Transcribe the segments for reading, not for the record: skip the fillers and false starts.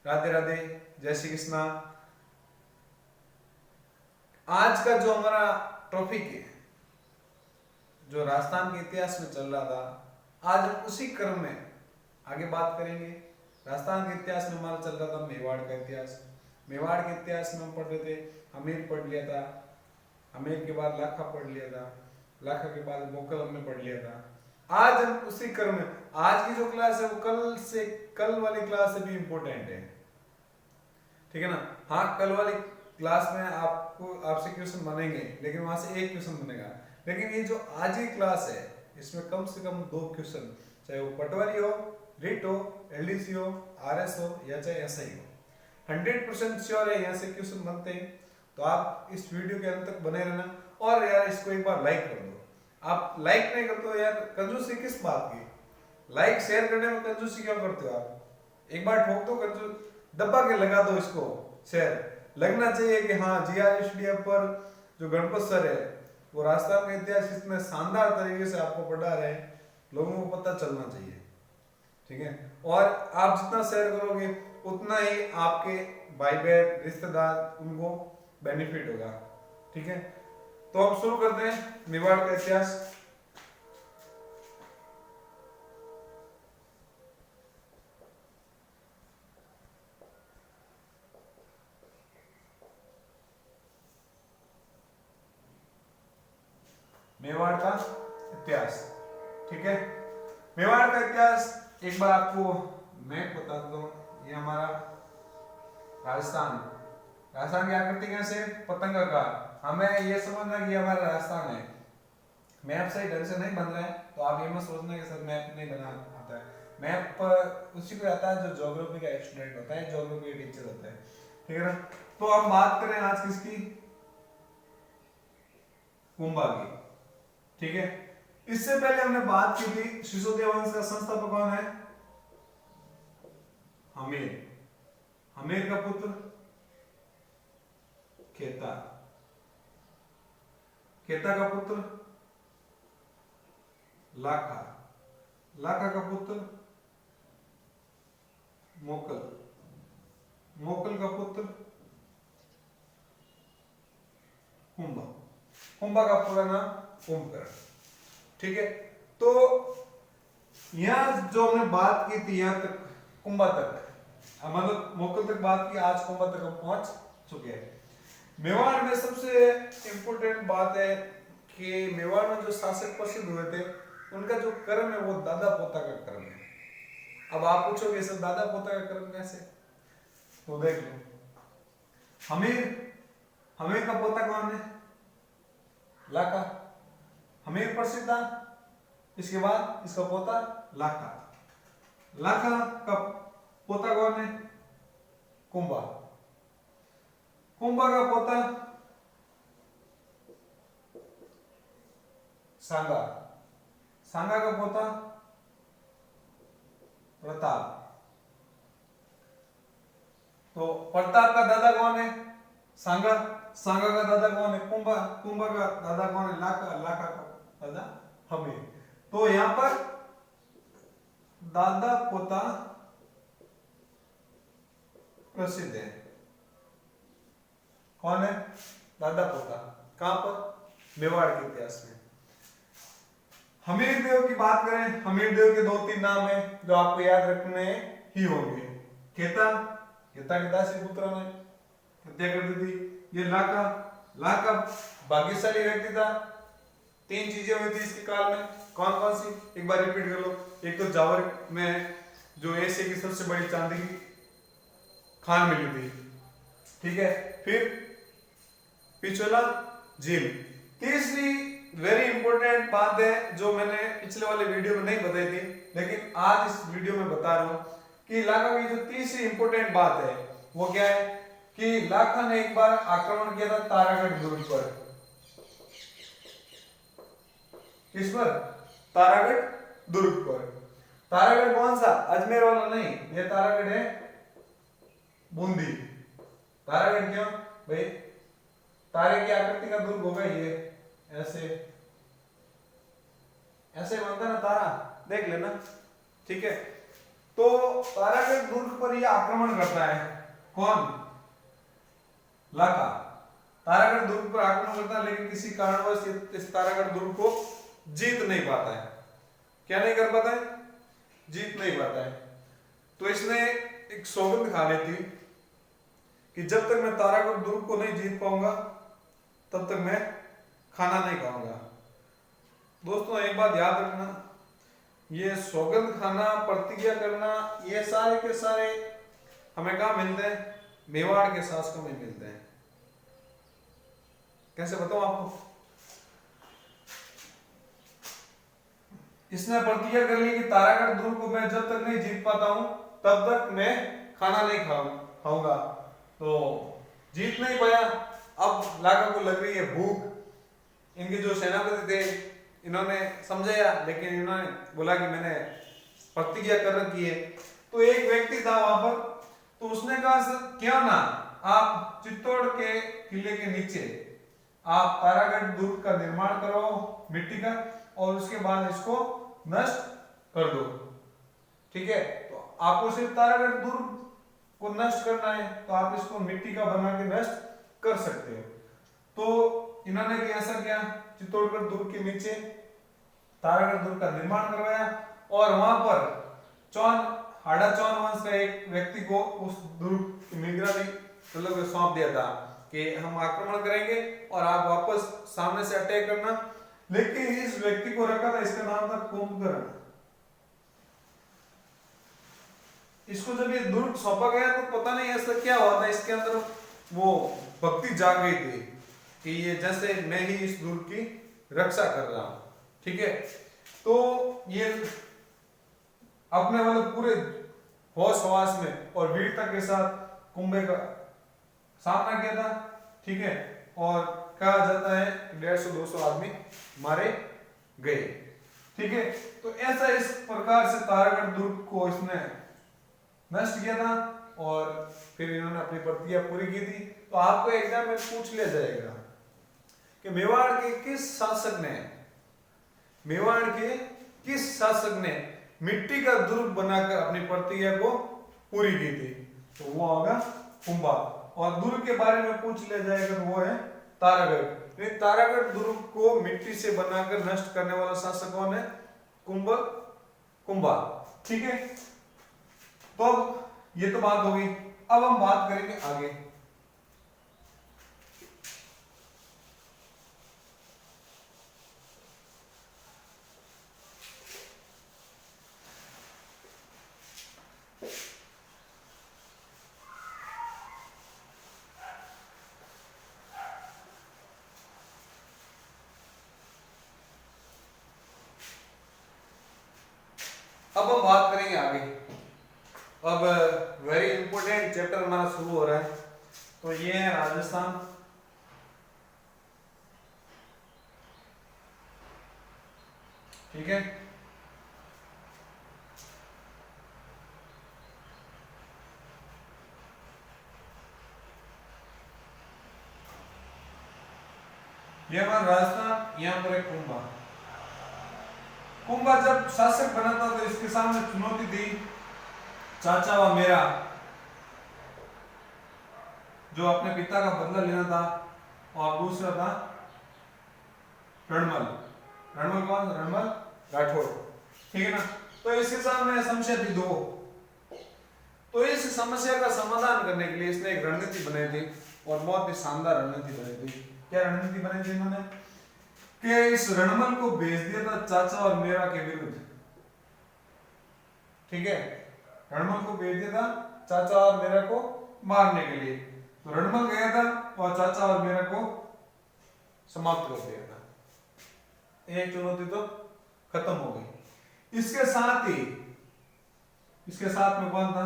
राधे राधे, जय श्री कृष्णा। आज का जो हमारा टॉपिक है, जो राजस्थान के इतिहास में चल रहा था, आज हम उसी क्रम में आगे बात करेंगे। राजस्थान के इतिहास में हमारा चल रहा था मेवाड़ का इतिहास। मेवाड़ के इतिहास में हम पढ़ रहे थे, अमेर पढ़ लिया था, अमेर के बाद लाखा पढ़ लिया था, लाखा के बाद मोकल हमने पढ़ लिया था। आज हम उसी क्रम में, आज की जो क्लास है वो कल वाली क्लास से भी इम्पोर्टेंट है, ठीक है ना। हाँ, कल वाली क्लास में आपसे क्वेश्चन बनेंगे, लेकिन वहां से एक क्वेश्चन बनेगा। लेकिन ये जो आज की क्लास है, इसमें कम से कम 2 क्वेश्चन, चाहे वो पटवारी हो, रिट हो, एलडीसी हो, आरएस हो, या चाहे एसआई हो, 100% श्योर है यहाँ से क्वेश्चन बनते हैं। तो आप इस वीडियो के अंत तक बने रहना। और यार इसको एक बार लाइक कर दो। आप लाइक नहीं करते हो यार, कंजूसी किस बात की। लाइक शेयर करने में कंजूसी क्यों करते हो आप? एक बार ठोक दो, कंजूस दबा के लगा दो इसको शेयर। लगना चाहिए कि हाँ, GRSDF पर जो गणपत सर है वो राजस्थान का इतिहास इतने शानदार तरीके से आपको पढ़ा रहे हैं, लोगों को पता चलना चाहिए, ठीक है। और आप जितना शेयर करोगे उतना ही आपके भाई बहन रिश्तेदार उनको बेनिफिट होगा, ठीक है। तो अब शुरू करते हैं मेवाड़ का इतिहास। मेवाड़ का इतिहास, ठीक है। मेवाड़ का इतिहास एक बार आपको मैप बता देता हूँ। ये हमारा राजस्थान की आकृति कैसे, पतंग का। हमें ये समझना कि हमारा राजस्थान है। मैप सही ढंग से नहीं बन रहा है तो आप ये मत सोचना कि सर मैप नहीं बना आता है। मैप उसी को आता है जो ज्योग्राफी का स्टूडेंट होता है, ज्योग्राफी का टीचर होता है, ठीक है ना। तो हम बात करें आज किसकी, कुंभा की, ठीक है। इससे पहले हमने बात की थी सिसोदिया वंश का संस्थापक कौन है, हमीर। हमीर का पुत्र खेता, खेता का पुत्र लाखा, लाखा का पुत्र मोकल, मोकल का पुत्र कुंभा, कुंभा का पूरा नाम कुंभकर्ण, ठीक है। तो यहां जो हमने बात की थी, यहां तक कुंभा तक, मतलब मोकल तक बात की, आज कुंभा तक हम पहुंच चुके हैं। मेवाड़ में सबसे इंपॉर्टेंट बात है कि मेवाड़ में जो शासक प्रसिद्ध हुए थे उनका जो क्रम है वो दादा पोता का क्रम है। अब आप पूछोगे सर दादा पोता का क्रम कैसे, तो देख लो। हमीर, हमीर का पोता कौन है, लाखा। हमीर प्रसिद्ध था, इसके बाद इसका पोता लाखा। लाखा का पोता कौन है, कुंभा। कुंभा का पोता सांगा, सांगा का पोता प्रताप। तो प्रताप का दादा कौन है, सांगा। सांगा का दादा कौन है, कुंभा। कुंभा का दादा कौन है, लाखा। लाखा का दादा हमीर। तो यहां पर दादा पोता प्रसिद्ध है। कौन है, दादा पोता। कहां पर, मेवाड़ के इतिहास में। हमीर देव की बात करें, हमीर देव के 2-3 नाम है जो आपको याद रखने ही होंगे। खेता, खेता के दासी पुत्र ने हत्या कर दी थी। ये लाखा, लाखा भाग्यशाली व्यक्ति था। 3 चीजें हुई थी इसके काल में, कौन कौन सी, एक बार रिपीट कर लो। एक तो जावर में जो एशिया की सबसे बड़ी चांदी की खान मिली थी, ठीक है। फिर पिछोला झील। तीसरी वेरी इंपॉर्टेंट बात है जो मैंने पिछले वाले वीडियो में नहीं बताई थी, लेकिन आज इस वीडियो में बता रहा हूं कि लाखा की जो तीसरी इंपॉर्टेंट बात है वो क्या है कि लाखा ने एक बार आक्रमण किया था तारागढ़ दुर्ग पर। किस पर, तारागढ़ दुर्ग पर। तारागढ़ कौन सा, अजमेर वाला नहीं, ये तारागढ़ है बूंदी। तारागढ़ क्यों भाई, तारे की आकृति का दुर्ग होगा ये, ऐसे ऐसे बनता ना तारा, देख लेना, ठीक है। तो तारागढ़ दुर्ग पर यह आक्रमण करता है। कौन? लाका तारागढ़ दुर्ग पर आक्रमण करता है, लेकिन किसी कारणवश इस तारागढ़ दुर्ग को जीत नहीं पाता है। क्या नहीं कर पाता है? जीत नहीं पाता है। तो इसने एक सौगंध खा ली थी कि जब तक मैं तारागढ़ दुर्ग को नहीं जीत पाऊंगा तब तक मैं खाना नहीं खाऊंगा। दोस्तों एक बात याद रखना, ये सौगंध खाना, प्रतिज्ञा करना, ये सारे के सारे हमें कहाँ मिलते हैं? मेवाड़ के शासकों में मिलते हैं। कैसे बताऊं आपको? इसने प्रतिज्ञा कर ली कि तारागढ़ दुर्ग को मैं जब तक नहीं जीत पाता हूं तब तक मैं खाना नहीं खाऊंगा। तो जीत नहीं पाया। अब लाका को लग रही है भूख। इनके जो सेनापति थे इन्होंने समझाया, लेकिन इन्होंने बोला कि मैंने प्रतिज्ञा कर रखी है। तो एक व्यक्ति था वहां पर, तो उसने कहा सर क्यों ना आप चित्तौड़ के किले के नीचे आप तारागढ़ दुर्ग का निर्माण करो मिट्टी का, और उसके बाद इसको नष्ट कर दो। ठीक है, तो आपको सिर्फ तारागढ़ दुर्ग को नष्ट करना है, तो आप इसको मिट्टी का बना के नष्ट कर सकते हो। तो इन्होंने भी ऐसा किया, चित्तौड़गढ़ दुर्ग के नीचे तारागढ़ दुर्ग का निर्माण करवाया, और वहां पर हाड़ा चौन वंश का एक व्यक्ति को उस दुर्ग की निगरानी मतलब सौंप दिया था कि हम आक्रमण करेंगे और आप वापस सामने से अटैक करना। लेकिन इस व्यक्ति को रखा था, इसका नाम था कुंभकर्ण। इसको जब ये दुर्ग सौंपा गया तो पता नहीं ऐसा क्या हुआ था, इसके अंदर वो भक्ति जाग गई थी कि ये जैसे मैं ही इस दुर्ग की रक्षा कर रहा हूं। ठीक है, तो ये अपने मतलब पूरे होश हवास में और वीरता के साथ कुंभे का सामना किया था। ठीक है, और कहा जाता है 150-200 आदमी मारे गए। ठीक है, तो ऐसा इस प्रकार से तारागढ़ दुर्ग को इसने नष्ट किया था, और फिर इन्होंने अपनी प्रतिज्ञा पूरी की थी। तो आपको एग्जाम में पूछ लिया जाएगा कि मेवाड़ के किस शासक ने मिट्टी का दुर्ग बनाकर अपनी प्रतिज्ञा को पूरी की थी? तो वो होगा कुंभा। और दुर्ग के बारे में पूछ लिया जाएगा तो वो है तारागढ़। तारागढ़ दुर्ग को मिट्टी से बनाकर नष्ट करने वाला शासक कौन है? कुंभा। ठीक है, तो अब ये तो बात हो गई। अब हम बात करेंगे आगे। अब हम बात करेंगे आगे। अब वेरी इंपॉर्टेंट चैप्टर हमारा शुरू हो रहा है। तो ये है राजस्थान। ठीक है, ये हमारा राजस्थान। यहां पर है कुंभा। कुंभा जब शासक बना था तो इसके सामने चुनौती थी चाचा व मेरा, जो अपने पिता का बदला लेना था, और दूसरा था रणमल। रणमल कौन? रणमल राठौड़। ठीक है ना, तो इसके सामने समस्या थी दो। तो इस समस्या का समाधान करने के लिए इसने एक रणनीति बनाई थी, और बहुत ही शानदार रणनीति बनाई थी। क्या रणनीति बनाई थी इन्होंने? कि इस रणमल को भेज दिया था चाचा और मेरा के विरुद्ध। ठीक है, रणमल को भेज दिया था चाचा और मेरा को मारने के लिए। तो रणमल गया था और चाचा और मेरा को समाप्त कर दिया था। एक चुनौती तो खत्म हो गई। इसके साथ में कौन था?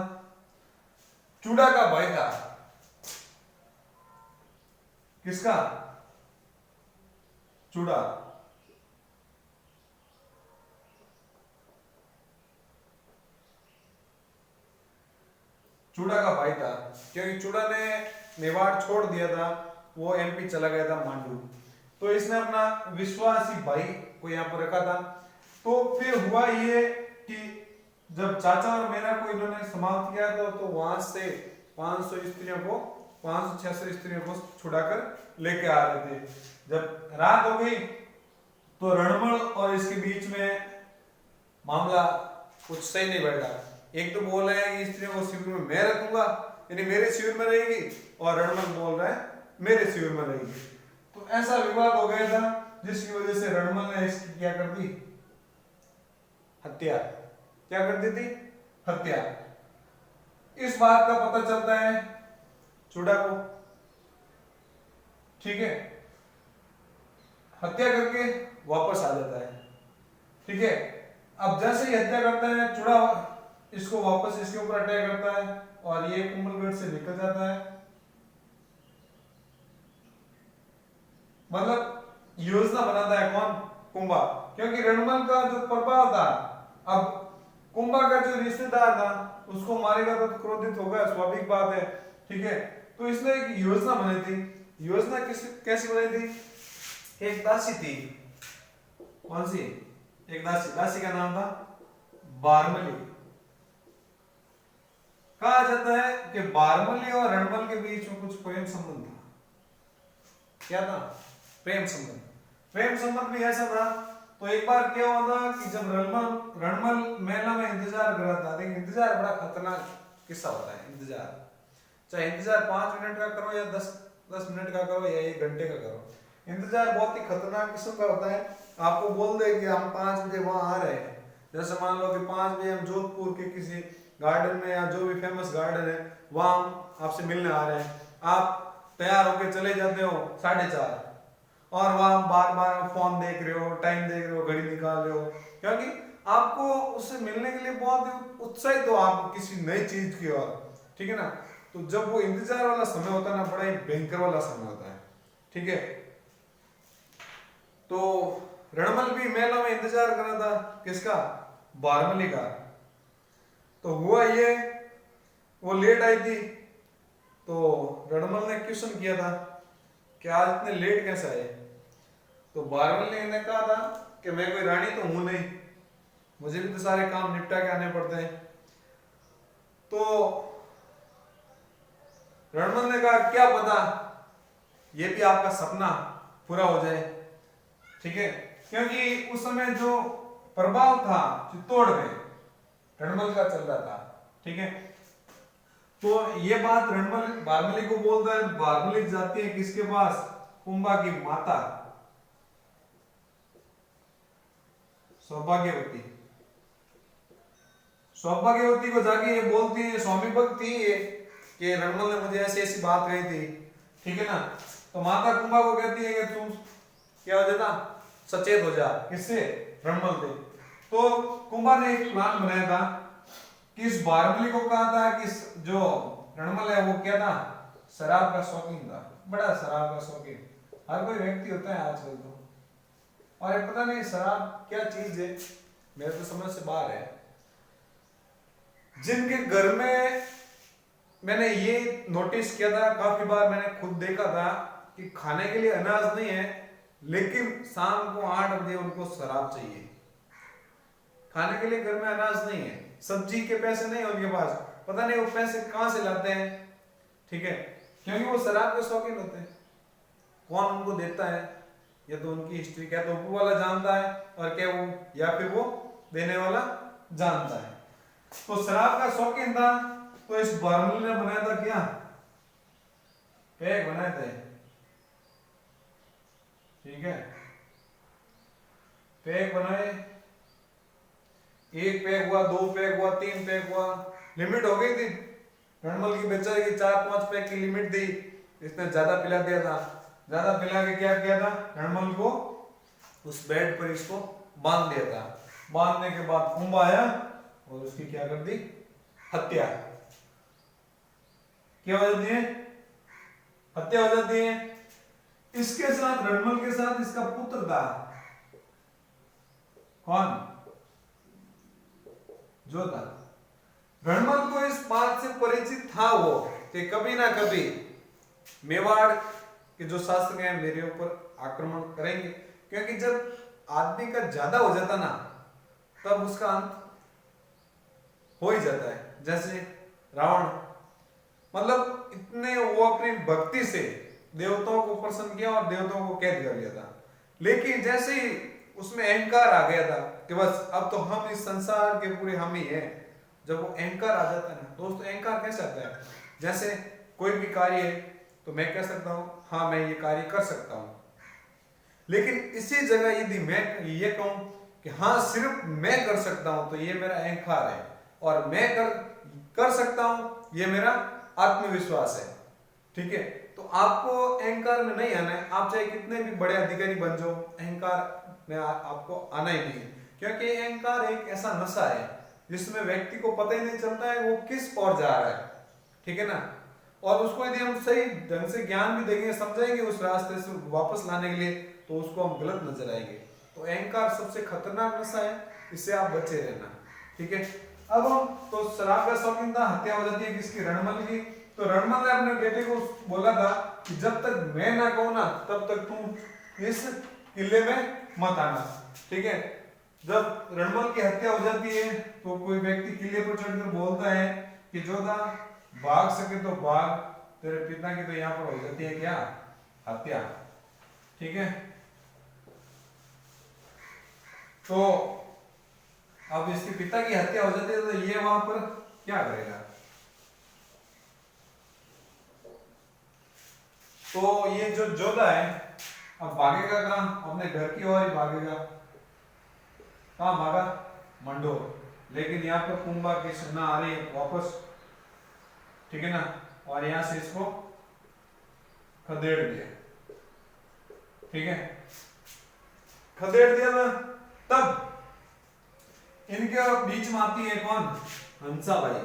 चूड़ा का भाई था। किसका? चूड़ा। चूड़ा का भाई था, क्योंकि चूड़ा ने मेवाड़ छोड़ दिया था, वो एमपी चला गया था मांडू। तो इसने अपना विश्वासी भाई को यहाँ पर रखा था। तो फिर हुआ ये कि जब चाचा और मेरा को इन्होंने समाप्त किया था तो वहां से 500-600 स्त्रियों को छुड़ाकर लेके आ रहे थे। जब रात हो गई तो रणमल और इसके बीच में मामला कुछ सही नहीं बैठा। एक तो बोल रहे हैं कि स्त्रियों को शिविर में मैं रखूंगा, यानी मेरे शिविर में रहेगी, और रणमल बोल रहा है मेरे शिविर में रहेगी। तो ऐसा विवाद हो गया था जिसकी वजह से रणमल ने इसकी क्या कर दी, हत्या। क्या कर दी थी, हत्या। इस बात का पता चलता है चूड़ा को, ठीक है, हत्या करके वापस आ जाता है, ठीक है। अब जैसे ही हत्या करता है चूड़ा इसको वापस इसके ऊपर अटैक करता है और ये कुंभलगढ़ से निकल जाता है। मतलब योजना बनाता है कौन, कुंभा, क्योंकि रणमल का जो प्रभाव था, अब कुंभा का जो रिश्तेदार था उसको मारेगा तो क्रोधित होगा, स्वाभाविक बात है, ठीक है। तो इसने एक योजना बनाई थी। योजना कैसी बनाई थी, एक दासी थी, कौन सी, एक दासी का नाम था बारमली। कहा जाता है कि बारमली और रणमल के बीच में कुछ प्रेम संबंध था। क्या था, प्रेम संबंध। प्रेम संबंध भी ऐसा था। तो एक बार क्या हुआ था कि जब रणमल मेला में इंतजार कर रहा था, देखिए इंतजार बड़ा खतरनाक किस्सा होता है। इंतजार, चाहे इंतजार 5 मिनट का करो या 10 मिनट का करो या 1 घंटे का करो, इंतजार बहुत ही खतरनाक किस्म का होता है। आपको बोल दे कि हम 5 बजे वहां आ रहे हैं, जैसे मान लो कि 5 बजे हम जोधपुर के किसी गार्डन में या जो भी फेमस गार्डन है वहां हम आपसे मिलने आ रहे हैं, आप तैयार होके चले जाते हो 4:30 और वहां बार बार फोन देख रहे हो, टाइम देख रहे हो, घड़ी निकाल रहे हो, क्योंकि आपको उससे मिलने के लिए बहुत उत्साहित हो आप किसी नई चीज की ओर, ठीक है ना। तो जब वो इंतजार वाला समय होता है ना, बड़ा ही भयंकर वाला समय होता है, ठीक है। तो रणमल भी मेला में इंतजार कर रहा था, किसका, बारमली का। तो हुआ ये, वो लेट आई थी, तो रणमल ने क्वेश्चन किया था कि आज इतने लेट कैसे आए। तो बारमली ने कहा था कि मैं कोई रानी तो हूं नहीं, मुझे भी तो सारे काम निपटा के आने पड़ते हैं। तो रणमल ने कहा क्या पता ये भी आपका सपना पूरा हो जाए, ठीक है, क्योंकि उस समय जो प्रभाव था चित्तौड़ में रणमल का चल रहा था, ठीक है। तो ये बात रणमल बारमली को बोलता है। बारमली जाती है किसके पास, कुंभा की माता सौभाग्यवती। सौभाग्यवती को जाके ये बोलती है, स्वामी भक्त थी ये, कि रणमल ने मुझे ऐसी ऐसी बात कही थी, ठीक है ना। तो माता कुंभा को कहती है कि तुम क्या हो जाता, सचेत हो जा, किससे, रणमल से। तो कुंभा ने एक प्लान बनाया था कि इस बारमली को कहा था कि जो रणमल है वो क्या था, शराब का शौकीन था, बड़ा शराब का शौकीन। हर कोई व्यक्ति होता है आजकल तो, और ये पता नहीं शराब क्या चीज है, मेरे तो समझ से बाहर है। जिनके घर में मैंने ये नोटिस किया था, काफी बार मैंने खुद देखा था कि खाने के लिए अनाज नहीं है, लेकिन शाम को 8 बजे उनको शराब चाहिए। खाने के लिए घर में अनाज नहीं है, सब्जी के पैसे नहीं है उनके पास, पता नहीं वो पैसे कहां से लाते हैं, ठीक है, क्योंकि वो शराब के शौकीन होते हैं। कौन उनको देता है, या तो उनकी हिस्ट्री, क्या तो ऊपर वाला जानता है, और क्या वो, या फिर वो देने वाला जानता है। तो शराब का शौकीन था, तो इस बारमली ने बनाया था क्या, पैक बनाए थे, ठीक है, पैक बनाए। 1 पैक हुआ, 2 पैक हुआ, 3 पैक हुआ, लिमिट हो गई थी रणमल की, बेचारे की 4-5 पैक की लिमिट थी, इसने ज्यादा पिला दिया था। ज्यादा पिला के क्या किया था, रणमल को उस बेड पर इसको बांध दिया था। बांधने के बाद कुंभा आया और उसकी क्या कर दी, हत्या। क्या हो जाती है, हत्या हो जाती है। इसके साथ, रणमल के साथ इसका पुत्र था, कौन, जो था। रणमल को इस बात से परिचित था वो कि कभी ना कभी मेवाड़ के जो शासक हैं मेरे ऊपर आक्रमण करेंगे, क्योंकि जब आदमी का ज्यादा हो जाता ना, तब उसका अंत हो ही जाता है। जैसे रावण, मतलब इतने वो अपनी भक्ति से देवताओं को प्रसन्न किया और देवताओं को कैद कर लिया था, लेकिन जैसे ही उसमें अहंकार आ गया था कि बस अब तो हम इस संसार के पूरे हम ही हैं, जब वो अहंकार आ जाता है ना दोस्तों, अहंकार कैसे आता है, जैसे कोई भी कार्य है तो मैं कह सकता हूँ हाँ मैं ये कार्य कर सकता हूँ, लेकिन इसी जगह यदि मैं ये कहूँ कि हाँ सिर्फ मैं कर सकता हूँ तो ये मेरा अहंकार है, और मैं कर सकता हूँ ये मेरा आत्मविश्वास है। ठीक है, तो आपको अहंकार में नहीं आना है, आप चाहे कितने भी बड़े अधिकारी बन जाओ, अहंकार में आपको आना ही नहीं है, क्योंकि अहंकार एक ऐसा नशा है जिसमें व्यक्ति को पता ही नहीं चलता है वो किस ओर जा रहा है। ठीक है ना, और उसको यदि हम सही ढंग से ज्ञान भी देंगे, समझाएंगे उस रास्ते से वापस लाने के लिए, तो उसको हम गलत नजर आएंगे। तो अहंकार सबसे खतरनाक नशा है, इससे आप बचे रहना। ठीक है, अब हम तो शराब का शौकीन था, हत्या हो जाती है किसकी, रणमल की। तो रणमल ने अपने बेटे को बोला था कि जब तक मैं ना कहूं ना तब तक तू इस किले में मत आना। ठीक है, जब रणमल की हत्या हो जाती है तो कोई व्यक्ति किले पर चढ़कर बोलता है कि जोधा भाग सके तो भाग, तेरे पिता की तो यहाँ पर हो जाती है क्या, हत्या। ठीक है, तो अब इसके पिता की हत्या हो जाती है तो ये वहां पर क्या करेगा, तो ये जो जोधा है अब भागेगा कहां, अपने घर की ओर ही भागेगा। कहां भागा, मंडोर, लेकिन यहाँ पर कुंभा की सेना आ रही है वापस। ठीक है ना, और यहां से इसको खदेड़ दिया। ठीक है, खदेड़ दिया ना, तब इनके बीच में आती है कौन, हंसाबाई।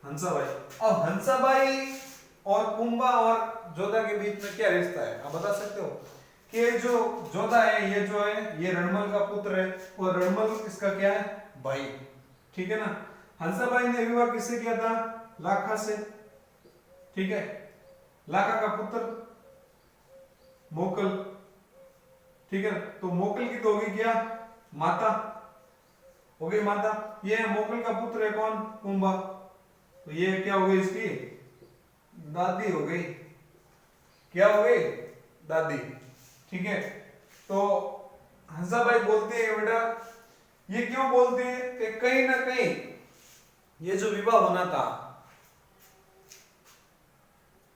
हंसाबाई, अब हंसाबाई और कुंभा और जोधा के बीच में क्या रिश्ता है, आप बता सकते हो कि जो जोधा है ये जो है ये रणमल का पुत्र है, और रणमल इसका क्या है, भाई। ठीक है ना, हंसाबाई ने विवाह किससे किया था, लाखा से। ठीक है, लाखा का पुत्र मोकल। ठीक है, तो मोकल की तो होगी क्या, माता हो गई, माता। ये मोकल का पुत्र है कौन, कुंभा, तो ये क्या हो गई, इसकी दादी हो गई। क्या हो गई, दादी। ठीक है, तो हंसाबाई बोलती है बेटा, ये क्यों बोलते हैं कि कहीं ना कहीं ये जो विवाह होना था,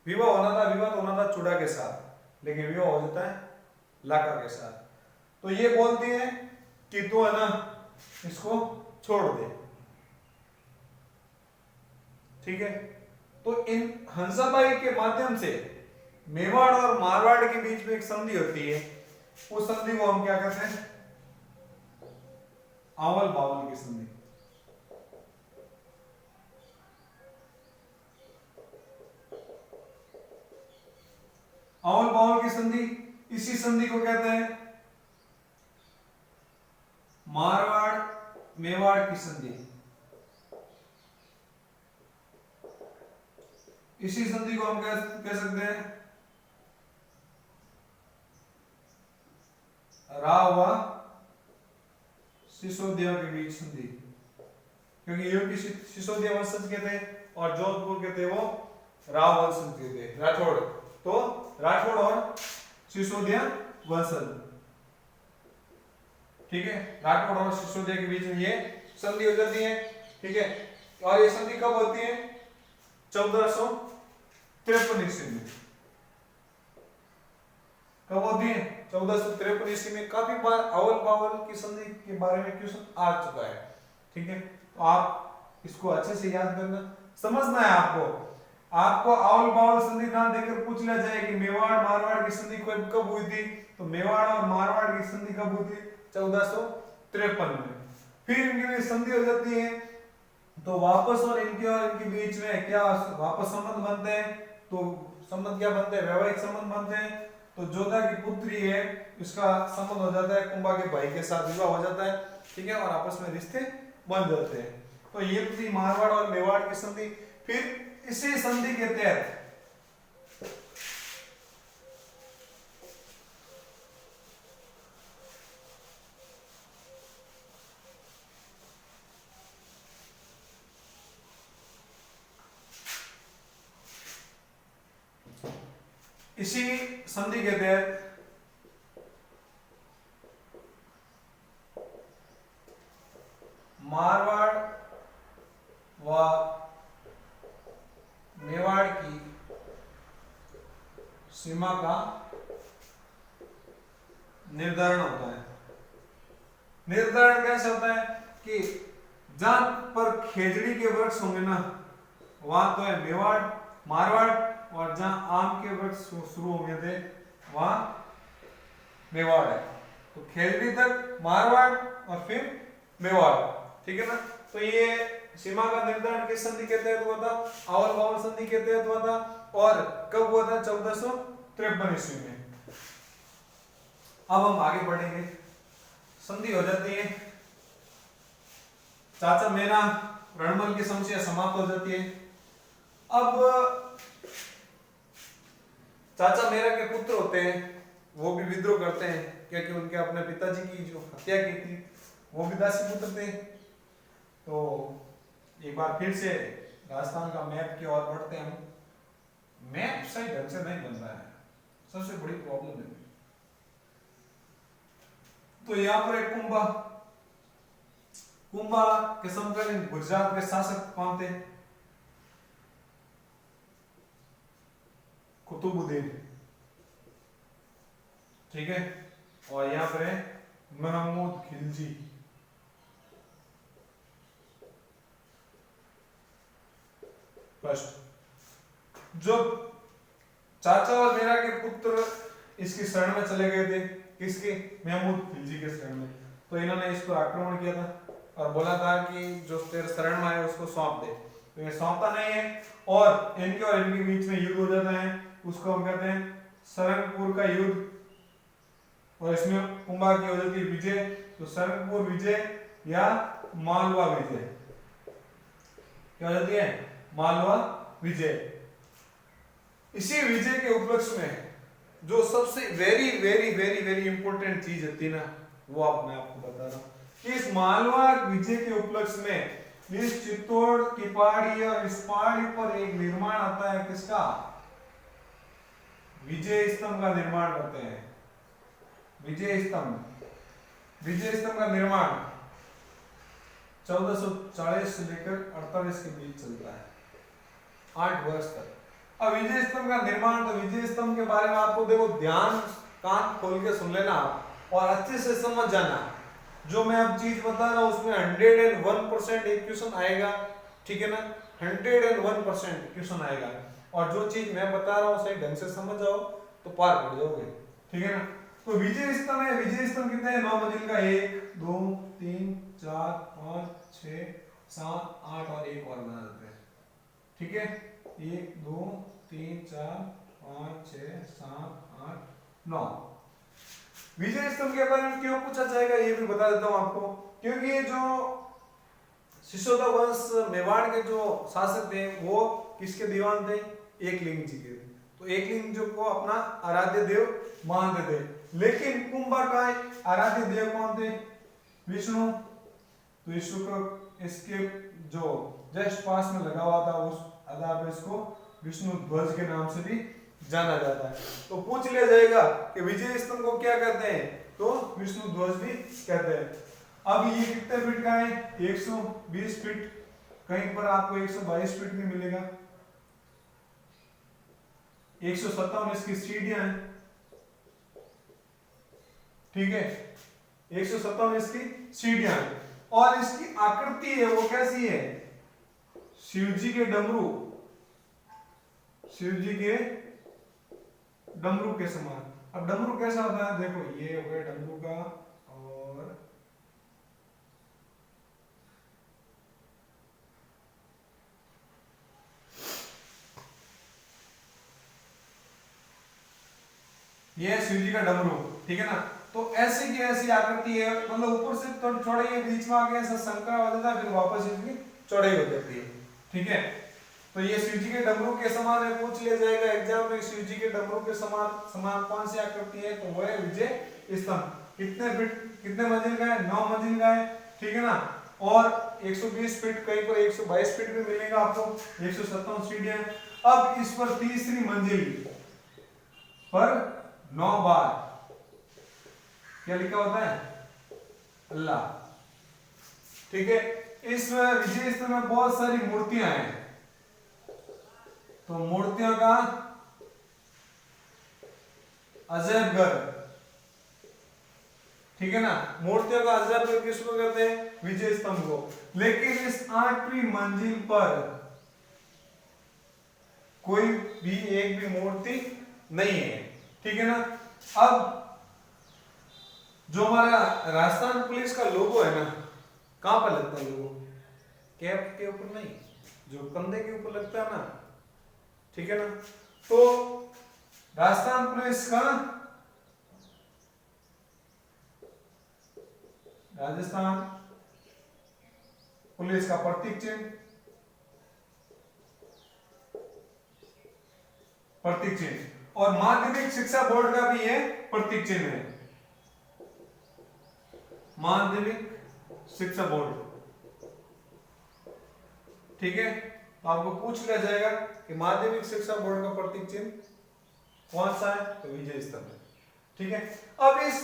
विवाह तो होना था चूड़ा के साथ, लेकिन विवाह हो जाता है लाका के साथ। तो ये बोलती है कि तू है ना इसको छोड़ दे। ठीक है, तो इन हंसाबाई के माध्यम से मेवाड़ और मारवाड़ के बीच में एक संधि होती है, उस संधि को हम क्या कहते हैं, आवल बावल की संधि। आवल बावल की संधि, इसी संधि को कहते हैं मारवाड़ मेवाड़ की संधि। इसी संधि को हम कह सकते हैं राव व सिसोदिया के बीच संधि, क्योंकि ये सिसोदिया वंशज के थे और जोधपुर के थे वो राव वंशज के थे, राठौड़। तो राठौड़ और सिसोदिया वंशज। ठीक है, राठौड़ और सिसोदिया के बीच में ये संधि हो जाती है। ठीक है, और ये संधि कब होती है, 1453 ईस्वी में। कब होती है, 1453 ईस्वी में। काफी बार अवल बावल की संधि के बारे में क्वेश्चन आ चुका है। ठीक है, तो आप इसको अच्छे से याद करना, समझना है आपको अवल बावल संधि ना देकर पूछ लिया जाए कि मेवाड़ मारवाड़ की संधि कब हुई थी, तो मेवाड़ और मारवाड़ की संधि कब हुई थी, 1453 में। फिर इनके बीच संधि हो जाती है, तो वापस और इनके बीच में क्या वापस संबंध बनते हैं, तो संबंध क्या बनते हैं, वैवाहिक संबंध बनते हैं। तो जोधा की पुत्री है, इसका संबंध हो जाता है कुंभा के भाई के साथ, विवाह हो जाता है। ठीक है, और आपस में रिश्ते बन जाते हैं। तो ये थी मारवाड़ और मेवाड़ की संधि। फिर इसी संधि के तहत इसी संधि के तहत मारवाड़ व मेवाड़ की सीमा का निर्धारण होता है। निर्धारण कैसे होता है कि जहां पर खेजड़ी के वृक्ष होंगे ना, वहां तो है मेवाड़ मारवाड़, और जहां आम के वृक्ष शुरू होंगे थे वहां मेवाड़ है। तो खेजड़ी तक मारवाड़ और फिर मेवाड़, ठीक है ना। तो ये सीमा का निर्धारण किस संधि के तहत हुआ था? आवल बावल संधि के तहत हुआ था। और कब हुआ था? 1453 ईस्वी में। अब हम आगे बढ़ेंगे। संधि हो जाती है, चाचा मेना रणमल की समस्या समाप्त हो जाती है। अब चाचा मेरा के पुत्र होते हैं, वो भी विद्रोह करते हैं, क्योंकि उनके अपने पिताजी की जो हत्या की थी वो भी दासी पुत्र थे। तो एक बार फिर से राजस्थान का मैप की ओर बढ़ते हैं हम। मैप सही ढंग से नहीं बन रहा है, सबसे बड़ी प्रॉब्लम है। तो यहाँ पर एक कुंभा के समकालीन गुजरात के शासक कौन थे? कुतुबुद्दीन, ठीक है। और यहाँ पर है महमूद खिलजी। फर्स्ट जो चाचा और मेरा के पुत्र इसकी शरण में चले गए थे, किसके? महमूद खिलजी के शरण में। तो इन्होंने इस पर आक्रमण किया था और बोला था कि जो तेरे शरण में आए उसको सौंप दे। तो ये सौंपता नहीं है और इनके बीच में युद्ध हो जाता है। उसको हम कहते हैं सरंगपुर का युद्ध। और इसमें कुंभा की हो जाती है विजय। तो सरंगपुर विजय या मालवा विजय, क्या हो जाती है? मालवा विजय। इसी विजय के उपलक्ष्य में जो सबसे very very very very important चीज होती ना, वो अब मैं आपको बता रहा हूं। इस मालवा विजय के उपलक्ष्य में इस चित्तौड़ की पहाड़ी और इस पहाड़ी पर एक निर्माण आता है, किसका? विजय स्तंभ का निर्माण करते हैं। विजय स्तंभ का निर्माण 1440 से लेकर 48 के बीच चलता है, 8 वर्ष तक। अब विजय स्तंभ का निर्माण, तो विजय स्तंभ के बारे में आपको देखो ध्यान कान खोल के सुन लेना आप और अच्छे से समझ जाना। जो मैं अब चीज बता रहा हूं उसमें 101% एक क्वेश्चन आएगा, ठीक है ना। 101% क्वेश्चन आएगा। और जो चीज मैं बता रहा हूं सही ढंग से समझ जाओ तो पार कर जाओगे, ठीक है ना। तो विजय स्तंभ है, विजय स्तंभ कितने हैं? 9 मंजिल का, 1 2 3 4 5 6 7 8 और एक और बना देते हैं, ठीक है। 1 2 3 4 5 6 7 8 9। विजय स्तंभ के बारे में क्यों पूछा जाएगा ये भी बता देता हूं आपको। क्योंकि ये जो सिसोदा वंश मेवाड़ के जो शासक थे वो किसके दीवान थे? एकलिंग जी के। तो एकलिंग जी को अपना आराध्य देव मानते थे। लेकिन कुंभा का आराध्य देव कौन थे? विष्णु। तो विष्णु को इसके जो जस्ट पास में लगा हुआ था उस आधार पर इसको विष्णु ध्वज के नाम से भी जाना जाता है। तो पूछ लिया जाएगा कि विजय स्तंभ को क्या कहते हैं? तो विष्णु ध्वज भी कहते हैं। अब ये कितने फीट का है? 120 फीट। कहीं पर आपको 122 फीट भी मिलेगा। 157 इसकी सीढ़ियां हैं, ठीक है। 157 इसकी सीढ़ियां हैं और इसकी आकृति है वो कैसी है? शिवजी के डमरू, शिवजी के डमरू के समान। अब डमरू कैसा होता है? देखो ये हो गया डमरू का, और ये शिवजी का डमरू, ठीक है ना। तो ऐसी की ऐसी आकृति है, मतलब ऊपर से थोड़ी चौड़ाई बीच में आके ऐसा संकरा हो जाता है, फिर वापस इसकी चौड़ाई हो जाती है, ठीक है। तो ये शिवजी के डमरू के समान है। पूछ लिया जाएगा एग्जाम में शिवजी के डमरू के समान कौन सी आकृति है? तो वो है विजय स्तंभ। कितने फीट कितने मंजिल का है? 9 मंजिल का है, ठीक है ना। और 120 फीट, कहीं पर 122 फीट भी मिलेगा आपको। 157 सीढ़ियां। अब इस पर तीसरी मंजिल पर 9 बार क्या लिखा होता है? अल्लाह। ठीक है, इस विजय स्तंभ में बहुत सारी मूर्तियां हैं, तो मूर्तियों का अजैबघर, ठीक है ना, मूर्तियों का अजैबघर किसको कहते हैं? विजय स्तंभ को। लेकिन इस 8वीं मंजिल पर कोई भी एक भी मूर्ति नहीं है, ठीक है ना। अब जो हमारा राजस्थान पुलिस का लोगो है ना, कहां पर लगता है लोगो? कैप के ऊपर नहीं, जो कंधे के ऊपर लगता है ना, ठीक है ना। तो राजस्थान पुलिस का, राजस्थान पुलिस का प्रतीक चिन्ह, प्रतीक चिन्ह, और माध्यमिक शिक्षा बोर्ड का भी ये प्रतीक चिन्ह है, माध्यमिक शिक्षा बोर्ड, ठीक है। तो आपको पूछ लिया जाएगा कि माध्यमिक शिक्षा बोर्ड का प्रतीक चिन्ह कौन सा है? तो विजय स्तंभ है, ठीक है। अब इस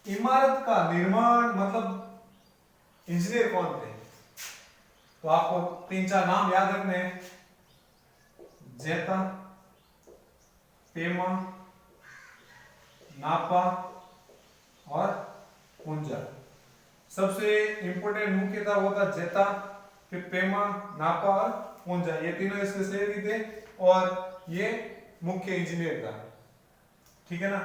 इमारत का निर्माण मतलब इंजीनियर कौन थे? तो आपको 3-4 नाम याद रखने हैं, जेता, पेमा, नापा और पुंजा। सबसे इंपोर्टेंट मुख्य था वो था जेता, फिर पेमा, नापा और पुंजा, ये तीनों इसके सहयोगी थे और ये मुख्य इंजीनियर था, ठीक है ना।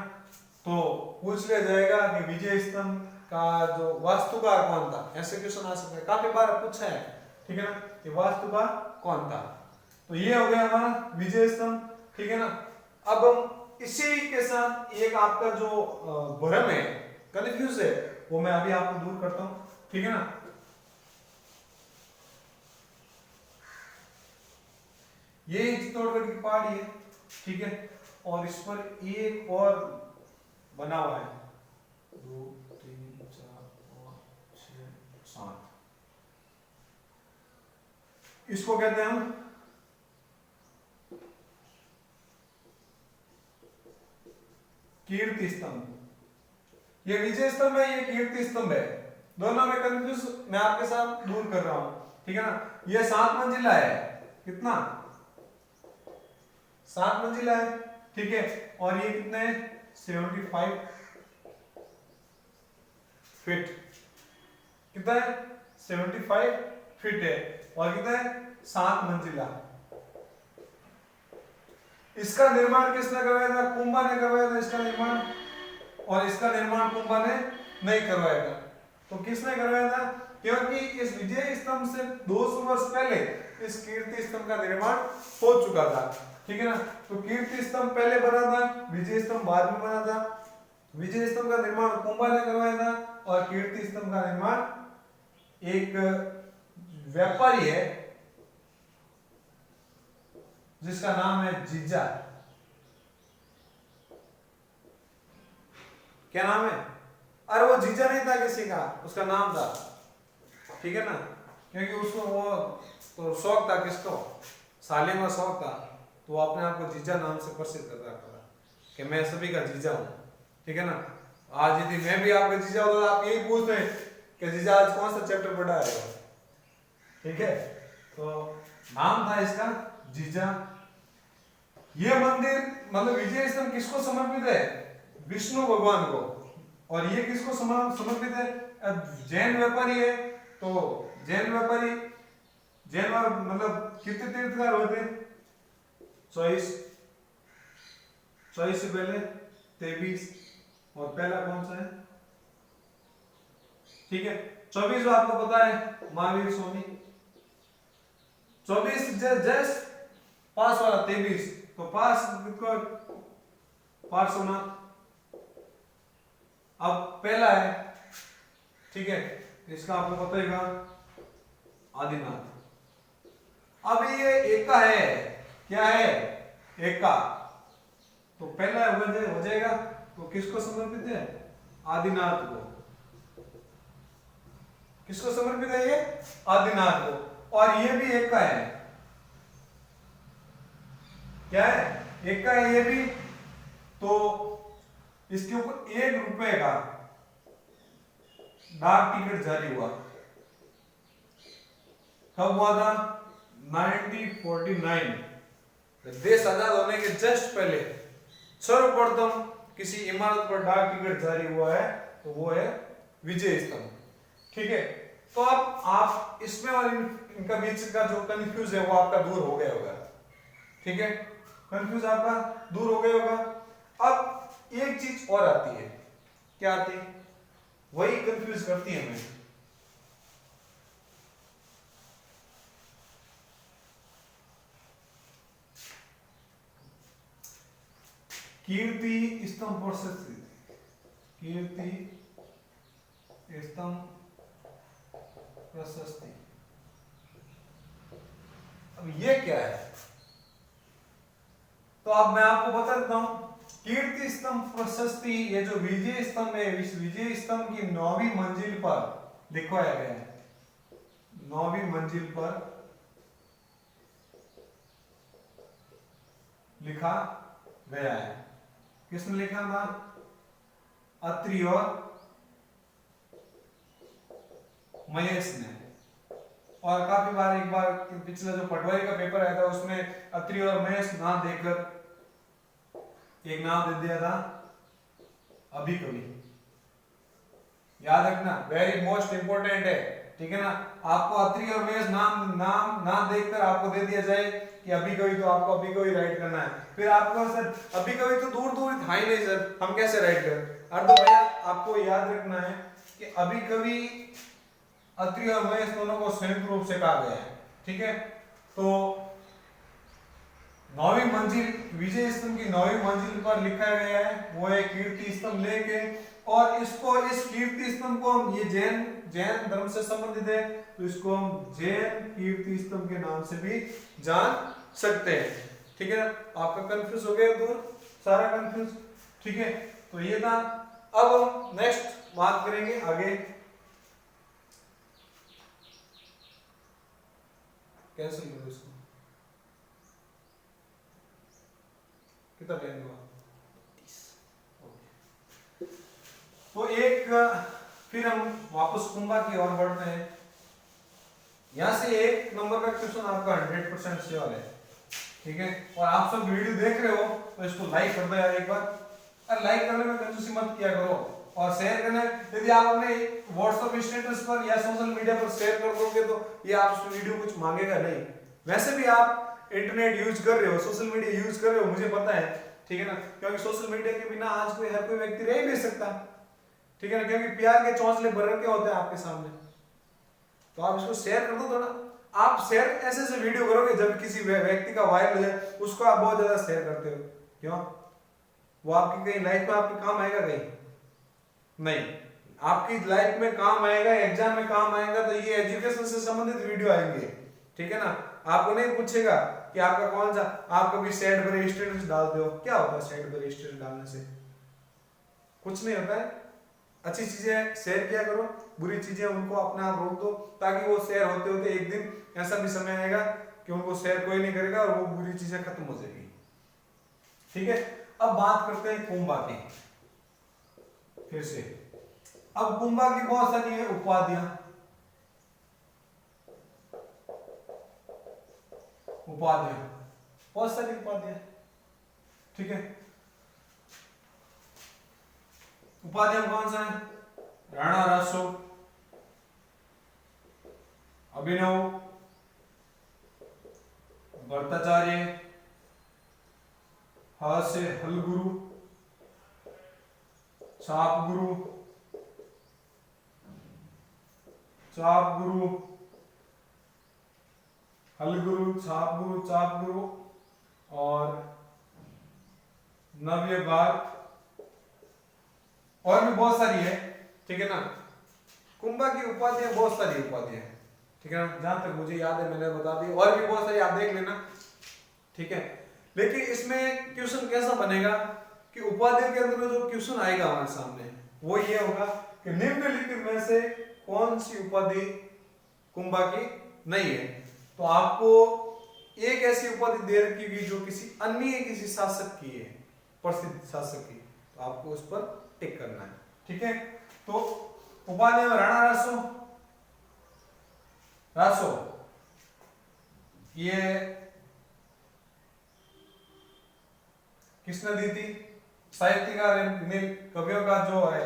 तो पूछ लिया जाएगा कि विजय स्तंभ का जो वास्तुकार कौन था, ऐसे क्वेश्चन आ सकते हैं, काफी बार पूछा है, ठीक है ना, कि वास्तुकार कौन था। तो ये हो गया हमारा विजय स्तंभ, ठीक है ना। अब हम इसी के साथ एक आपका जो भ्रम है, कंफ्यूज है, वो मैं अभी आपको दूर करता हूं, ठीक है ना। ये चित्तौड़गढ़ की पहाड़ी है, ठीक है, और इस पर एक और बना हुआ है, 2 3 4 5 6 7, इसको कहते हैं हम कीर्ति स्तंभ। ये विजय स्तंभ है, ये कीर्ति स्तंभ है, दोनों में कंफ्यूज मैं आपके साथ दूर कर रहा हूं, ठीक है ना। ये 7 मंजिला है, कितना? 7 मंजिला है, ठीक है, और ये कितने हैं? 75 फीट, कितना है? 75 फीट है, और कितना है? 7 मंजिला। इसका निर्माण किसने करवाया था? कुंभा ने करवाया था इसका निर्माण, और इसका निर्माण कुंभा ने नहीं करवाया था। तो किसने करवाया था? क्योंकि इस विजय स्तंभ से 200 वर्ष पहले इस कीर्ति स्तंभ का निर्माण हो चुका था, ठीक है ना। तो कीर्ति स्तंभ पहले बना था, विजय स्तंभ बाद में बना था। विजय स्तंभ का निर्माण कुंभा ने करवाया था, और कीर्ति स्तंभ का निर्माण एक व्यापारी है जिसका नाम है जीजा। क्या नाम है? अरे वो जीजा नहीं था किसी का, उसका नाम था, ठीक है ना, क्योंकि उसको वो तो शौक था, किसको? साले में शौक था, तो वो अपने आप को जीजा नाम से प्रसिद्ध कर रहा था कि मैं सभी का जीजा हूं, ठीक है ना। आज यदि मैं भी आपका जीजा होता तो आप यही पूछते हैं कि जीजा आज कौन सा चैप्टर पढ़ा है, ठीक है। तो नाम था इसका जीजा। ये मंदिर मतलब विजय स्तंभ किसको समर्पित है? विष्णु भगवान को। और ये किसको समर्पित है? जैन व्यापारी है, तो जैन व्यापारी, जैन मतलब कितने तीर्थकार होते हैं? 24 से पहले 23, और पहला कौन सा है? ठीक है, 24 आपको पता है महावीर स्वामी, 24 जस्ट पास वाला 23, तो पास पार्श्वनाथ। अब पहला है, ठीक है, इसका आपको पता ही आदिनाथ। अब ये एका है, क्या है? एका, तो पहला हो जाएगा, तो किसको समर्पित है? आदिनाथ को। किसको समर्पित है ये? आदिनाथ को। और ये भी एका है, क्या है? एका है ये भी, तो इसके ऊपर 1 रुपए का डाक टिकट जारी हुआ। कब हुआ था? 1949, देश आजाद होने के जस्ट पहले सर्वप्रथम किसी इमारत पर डाक टिकट जारी हुआ है, तो वो है विजय स्तंभ। ठीक है, तो अब आप इसमें और इनका बीच का जो कंफ्यूज है वो आपका दूर हो गया होगा। ठीक है, कंफ्यूज आपका दूर हो गया होगा। अब एक चीज और आती है, क्या आती है? वही कंफ्यूज करती है हमें। कीर्ति स्तंभ प्रशस्ति, कीर्ति स्तंभ प्रशस्ति, अब ये क्या है? तो अब मैं आपको बता देता हूं, कीर्ति स्तंभ प्रशस्ति, ये जो विजय स्तंभ है, इस विजय स्तंभ की 9वीं मंजिल पर लिखवाया गया है। 9वीं मंजिल पर लिखा गया है। किसने लिखा था? अत्रि और महेश ने। और काफी बार, एक बार पिछला जो पटवारी का पेपर आया था उसमें अत्रि और महेश नाम देकर एक नाम दे दिया था, अभी कवि। याद रखना, वेरी मोस्ट इंपोर्टेंट है। ठीक है ना, आपको अत्रि और महेश नाम देखकर आपको दे दिया जाए कि अभी कवि, तो आपको अभी कवि राइट करना है। फिर आपको सर अभी कवि तो दूर दूर था ही नहीं सर, हम कैसे राइट करें? और तो भैया आपको याद रखना है कि अभी कवि अत्रि और महेश दोनों को संयुक्त रूप से कहा गया है। ठीक है, तो 9वीं मंजिल, विजय स्तंभ की 9वीं मंजिल पर लिखा गया है वो है कीर्ति स्तंभ लेके। और इसको, इस कीर्ति स्तंभ को हम, ये जैन धर्म से संबंधित है, तो इसको हम जैन कीर्ति स्तंभ के नाम से भी जान सकते हैं। ठीक है, आपका कंफ्यूज हो गया दूर, सारा कंफ्यूज। ठीक है, तो ये था। अब हम नेक्स्ट बात करेंगे आगे। कैंसिल करो इसको, कितना टाइम हुआ? तो एक, फिर हम वापस कुंभा की ओर बढ़ते हैं। यहां से 1 नंबर का क्वेश्चन आपका 100% श्योर है। ठीक है, और आप सब वीडियो देख रहे हो तो इसको लाइक कर दो यार एक बार। और लाइक करने में कंजूसी मत किया करो, और शेयर करने, यदि आप अपने व्हाट्सएप स्टेटस पर या सोशल मीडिया पर शेयर कर दोगे तो ये आप वीडियो कुछ मांगेगा नहीं। वैसे भी आप इंटरनेट यूज कर रहे हो, सोशल मीडिया यूज कर रहे हो, मुझे पता है। ठीक है ना, क्योंकि सोशल मीडिया के बिना आज कोई, हर कोई व्यक्ति रह ही नहीं सकता। ठीक है ना, क्योंकि प्यार के चौंसले भर के होते हैं आपके सामने। तो आप इसको शेयर कर दो थोड़ा। आप शेयर ऐसे से वीडियो करोगे जब किसी व्यक्ति का वायरल हो जाए, उसको आप बहुत ज्यादा शेयर करते हो। क्यों? वो आपकी कहीं लाइफ में आपके काम आएगा? कहीं नहीं। आपकी लाइफ में काम आएगा, एग्जाम में काम आएगा, तो ये एजुकेशन से संबंधित वीडियो आएंगे। ठीक है ना, आपको नहीं पूछेगा कि आपका कौन सा, आप कभी सैड भरे स्टेटस डालते हो? क्या होता है सैड भरे स्टेटस डालने से? कुछ नहीं होता है। अच्छी चीजें शेयर किया करो, बुरी चीजें उनको अपने आप रोक दो, ताकि वो शेयर होते होते एक दिन ऐसा भी समय आएगा कि उनको शेयर कोई नहीं करेगा और वो बुरी चीजें खत्म हो जाएगी। ठीक है, अब बात करते हैं कुंभा की। फिर से, अब कुंभा की बहुत सारी है उपाधियां। बहुत सारी उपाधियां। ठीक है, उपाधियां कौन सा है? राणा रासो, अभिनव, भट्टाचार्य, हास्य हलगुरु, चाप गुरु, हलगुरु, चाप गुरु और नव्य भाग, और भी बहुत सारी है। ठीक है ना, कुंभा की उपाधियां बहुत सारी उपाधियां हैं। ठीक है ना, जहां तक मुझे याद है मैंने बता दी, और भी बहुत सारी आप देख लेना। ठीक है, लेकिन इसमें क्वेश्चन कैसा बनेगा कि उपाधि के अंदर जो क्वेश्चन आएगा हमारे सामने वो ये होगा कि निम्नलिखित में से कौन सी उपाधि कुंभा की नहीं है। तो आपको एक ऐसी उपाधि दे रखी होगी जो किसी अन्य किसी शासक की है। प्रसिद्ध शासक की, तो आपको उस पर टिक करना है। ठीक है, तो उपाधि में राणा रासो, रासो ये किसने दी थी? साहित्यकार कवियों का जो है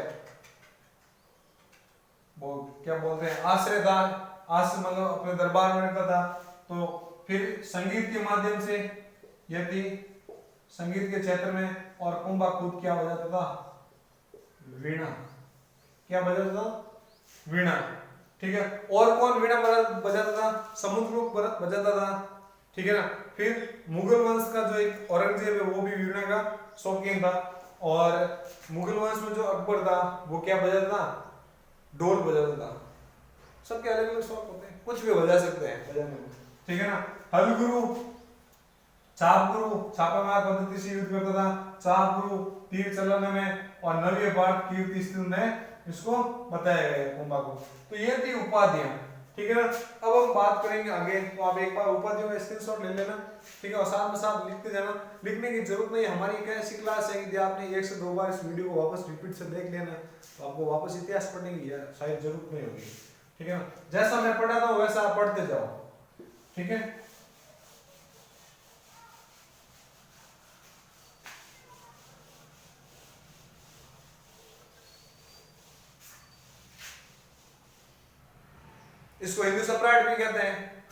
वो क्या बोलते हैं, आश्रय था, आश्रय मतलब अपने दरबार में रहता था। तो फिर संगीत के माध्यम से यदि संगीत के क्षेत्र में, और कुंभा खुद क्या बजाता था? वीणा। क्या बजाता था? वीणा। ठीक है, और कौन वीणा बजाता था? समुद्रगुप्त बजाता था। ठीक है ना। फिर मुगल वंश का जो एक औरंगजेब है वो भी वीणा का शौकीन था, और मुगल वंश में जो अकबर था वो क्या बजाता था? ढोल बजाता था। सबके अलग अलग शौक होते हैं, कुछ भी बजा सकते हैं बजाने में। ठीक है ना। हलगुरु, चाप गुरु छापामार पद्धति से युद्ध करता था, चाप गुरु तीर चलाने में, और नव्य पाठ कीर्ति स्तुति में इसको बताया गया है कुंभा को। तो ये थी उपाधियां। ठीक है ना। अब हम बात करेंगे आगे, तो आप एक बार उपाधियों का स्क्रीनशॉट ले लेना। ठीक है, और साथ में साथ लिखते जाना। लिखने की जरूरत नहीं, हमारी एक ऐसी क्लास है कि आपने 1 से 2 बार इस वीडियो को वापस रिपीट से देख लेना, तो आपको वापस इतिहास पढ़ने की शायद जरूरत नहीं होगी। ठीक है ना। जैसा मैं पढ़ाता हूँ वैसा आप पढ़ते जाओ। ठीक है। इसको हिंदू सम्राट भी कहते हैं।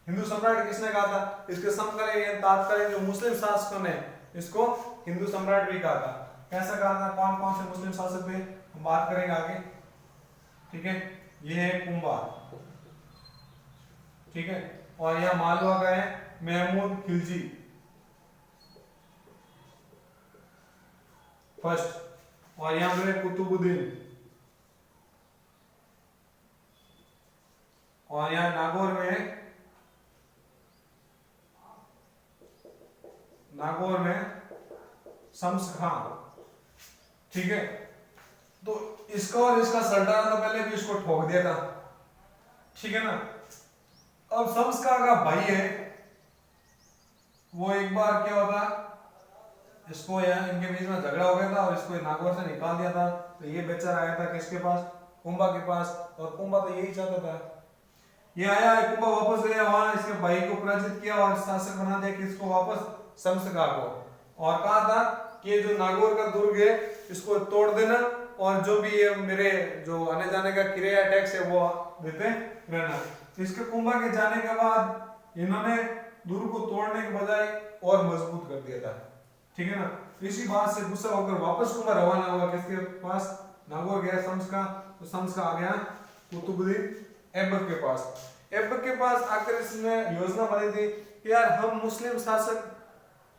हिंदू सम्राट किसने कहा था? इसके समकालीन तात्कालीन जो मुस्लिम शासकों ने इसको हिंदू सम्राट भी कहा था। कैसा कहा था? कौन कौन से मुस्लिम शासक थे हम बात करेंगे आगे। ठीक है, ये है कुंभा। ठीक है, और यहां मालवा का है महमूद खिलजी फर्स्ट, और यहां पे कुतुबुद्दीन, और यहाँ नागौर में शम्स खां। ठीक है, तो इसका और इसका सरदार तो पहले भी इसको ठोक दिया था। ठीक है ना। अब शम्स खां का भाई है, वो एक बार क्या होता, इसको यहाँ इनके बीच में झगड़ा हो गया था और इसको नागौर से निकाल दिया था। तो ये बेचारा आया था किसके पास? कुंभा के पास, और कुंभा तो यही चाहता था। ये आया, कुंभा वापस गया वहां, इसके भाई को पराजित किया और शासक बना दिया किसको? वापस शम्स खां को, और कहा था कि ये जो नागौर का दुर्ग है इसको तोड़ देना, और जो भी ये मेरे जो आने जाने का किराया टैक्स है वो देते रहना। इसके कुंभा के जाने के बाद इन्होंने दुर्ग को तोड़ने के बजाय और मजबूत कर दिया था। ठीक है ना। इसी बात से गुस्सा होकर वापस कुंभा रवाना हुआ किसके पास? नागौर गया शम्स खां, तो शम्स खां आ गया कुतुबुद्दीन ऐबक के पास। ऐबक के पास आकर इसने योजना बनाई थी कि यार हम मुस्लिम शासक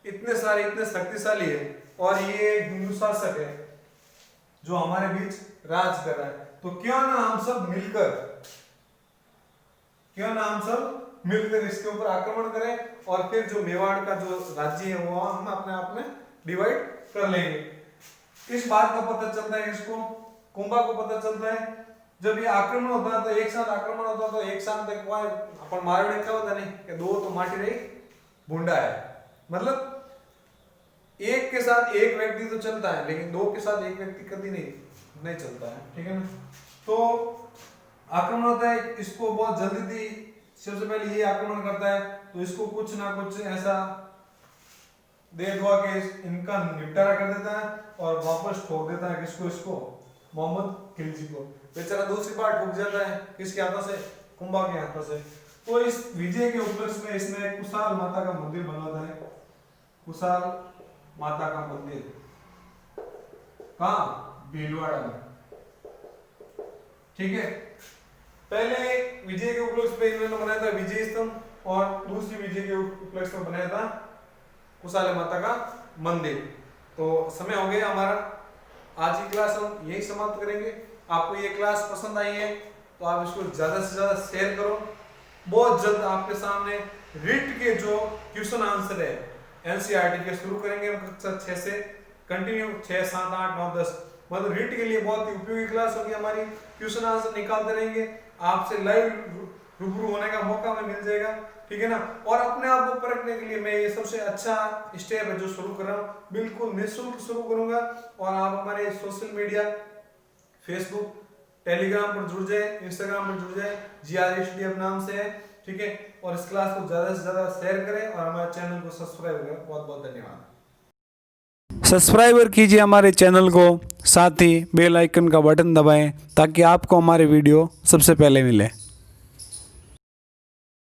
इतने सारे इतने शक्तिशाली है, और ये हिंदू शासक है जो हमारे बीच राज कर रहा है, तो क्यों ना हम सब मिलकर इसके ऊपर आक्रमण करें, और फिर जो मेवाड़ का जो राज्य है वो हम अपने आप में डिवाइड कर लेंगे। इस बात का पता चलता है इसको, कुंभा को पता चलता है जब ये आक्रमण होता है, तो एक साथ आक्रमण होता है, तो एक साथ तक अपन मारने क्या होता नहीं कि दो तो माटी रही भूंडा है, मतलब एक के साथ एक व्यक्ति तो चलता है, लेकिन दो के साथ एक व्यक्ति कभी नहीं चलता है। ठीक है ना। तो आक्रमण होता है, इसको बहुत जल्दी थी, सबसे पहले ये आक्रमण करता है, तो इसको कुछ ना कुछ ऐसा दे दुआ के इनका निपटारा कर देता है और वापस ठोक देता है किसको? इसको मोहम्मद खिलजी को। बेचारा दूसरी बार ठोक जाता है किसके हाथों से? कुंभा के हाथों से। तो इस विजय के उपलक्ष्य में इसने कुशाल माता का मंदिर बनवाता है। कुशाल माता का मंदिर कहाँ? भीलवाड़ा में। ठीक है, पहले विजय के उपलक्ष्य पे इन्होंने बनाया था विजय स्तंभ, और दूसरी विजय के उपलक्ष्य में बनाया था कुशाल माता का मंदिर। तो समय हो गया हमारा, आज की क्लास हम यही समाप्त करेंगे। आपको ये क्लास पसंद आई है तो आप इसको ज्यादा से ज्यादा शेयर करो। बहुत जल्द आपके सामने रिट के जो क्वेश्चन आंसर है एनसीईआरटी के शुरू करेंगे हम कक्षा 6 से कंटिन्यू 6, 7, 8, 9, 10, मतलब रिट के लिए बहुत ही उपयोगी क्लास होगी हमारी। क्वेश्चन आंसर निकालते रहेंगे, आपसे लाइव रूबरू होने का मौका में मिल जाएगा, ठीक है ना। और अपने आप को परखने के लिए मैं ये सबसे अच्छा स्टेप है जो शुरू कर रहा हूँ, बिल्कुल निःशुल्क शुरू करूंगा। और आप हमारे सोशल मीडिया फेसबुक टेलीग्राम पर जुड़ जाए, इंस्टाग्राम पर जुड़ जाए, GRSDF नाम से है, ठीक है। और इस क्लास को ज्यादा से ज्यादा शेयर करें और हमारे चैनल को सब्सक्राइब करें। बहुत बहुत धन्यवाद। सब्सक्राइबर कीजिए हमारे चैनल को, साथ ही बेल आइकन का बटन दबाएं ताकि आपको हमारे वीडियो सबसे पहले मिले।